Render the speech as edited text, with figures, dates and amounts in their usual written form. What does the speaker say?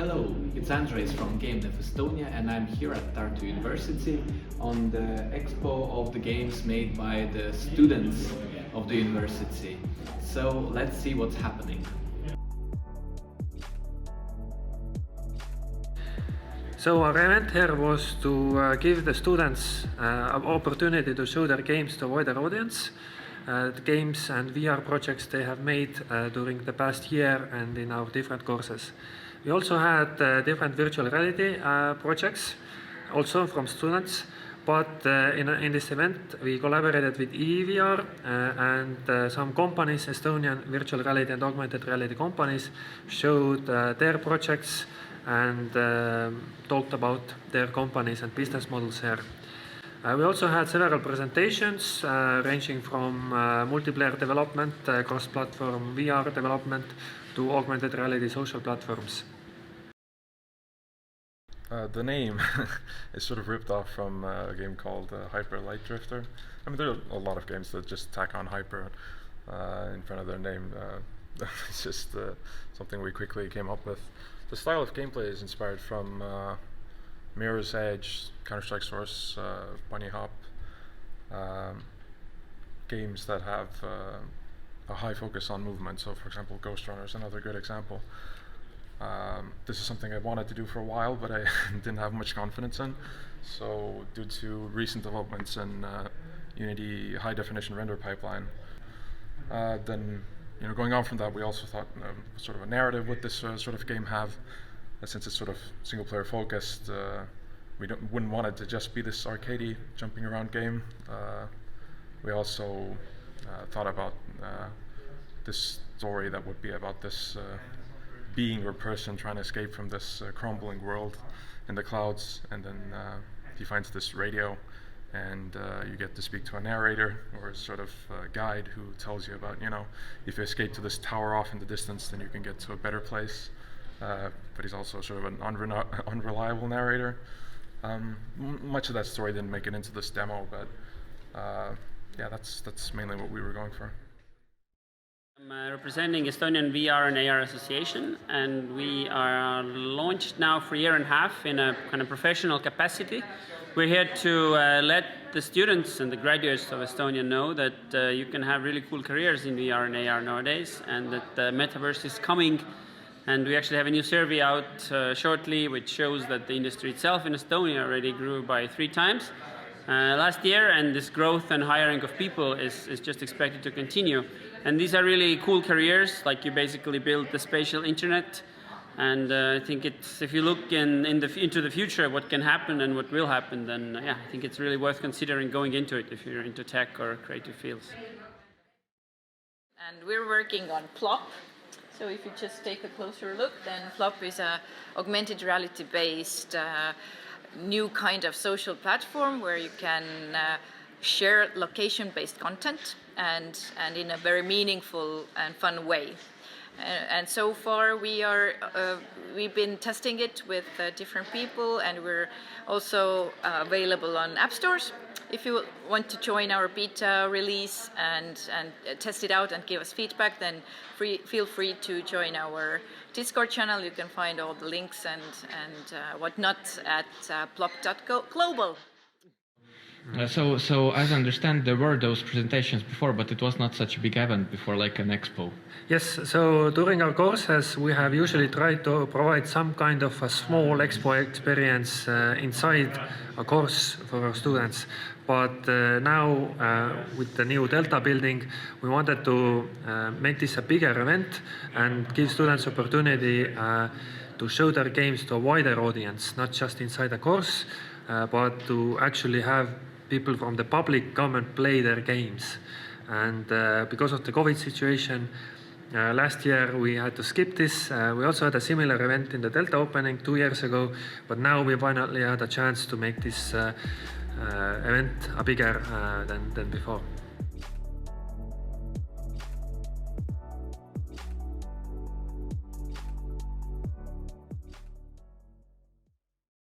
Hello, it's Andres from Game Dev Estonia and I'm here at Tartu University on the expo of the games made by the students of the university. So let's see what's happening. So our event here was to give the students an opportunity to show their games to a wider audience. The games and VR projects they have made during the past year and in our different courses. We also had different virtual reality projects, also from students, but in this event we collaborated with EEVR and some companies, Estonian virtual reality and augmented reality companies, showed their projects and talked about their companies and business models here. We also had several presentations ranging from multiplayer development, cross-platform VR development to augmented reality social platforms. The name is sort of ripped off from a game called Hyper Light Drifter. I mean, there are a lot of games that just tack on hyper in front of their name. It's just something we quickly came up with. The style of gameplay is inspired from Mirror's Edge, Counter-Strike Source, Bunny Hop, games that have a high focus on movement. So for example, Ghost Runner is another good example. This is something I wanted to do for a while, but I didn't have much confidence in. So due to recent developments in Unity high definition render pipeline, then going on from that, we also thought sort of a narrative would this sort of game have. Since it's sort of single player focused, we wouldn't want it to just be this arcadey jumping around game. We also thought about this story that would be about this being or person trying to escape from this crumbling world in the clouds, and then he finds this radio and you get to speak to a narrator or a sort of guide who tells you about, if you escape to this tower off in the distance, then you can get to a better place. But he's also sort of an unreliable narrator. Much of that story didn't make it into this demo, but yeah, that's mainly what we were going for. I'm representing Estonian VR and AR Association, and we are launched now for a year and a half in a kind of professional capacity. We're here to let the students and the graduates of Estonia know that you can have really cool careers in VR and AR nowadays, and that the metaverse is coming. And we actually have a new survey out shortly, which shows that the industry itself in Estonia already grew by 3 times last year, and this growth and hiring of people is just expected to continue. And these are really cool careers, like you basically build the spatial internet. And I think if you look into the future, what can happen and what will happen, then yeah, I think it's really worth considering going into it if you're into tech or creative fields. And we're working on Plop. So if you just take a closer look, then Plop is a augmented reality-based new kind of social platform where you can share location-based content and in a very meaningful and fun way. And so far we've been testing it with different people, and we're also available on app stores. If you want to join our beta release and test it out and give us feedback, then feel free to join our Discord channel. You can find all the links and whatnot at plop.global. So as I understand, there were those presentations before, but it was not such a big event before, like an expo. Yes, so during our courses we have usually tried to provide some kind of a small expo experience inside a course for our students. But now with the new Delta building, we wanted to make this a bigger event and give students opportunity to show their games to a wider audience, not just inside a course, but to actually have people from the public come and play their games. And because of the COVID situation, last year we had to skip this. We also had a similar event in the Delta opening 2 years ago, but now we finally had a chance to make this event bigger than before.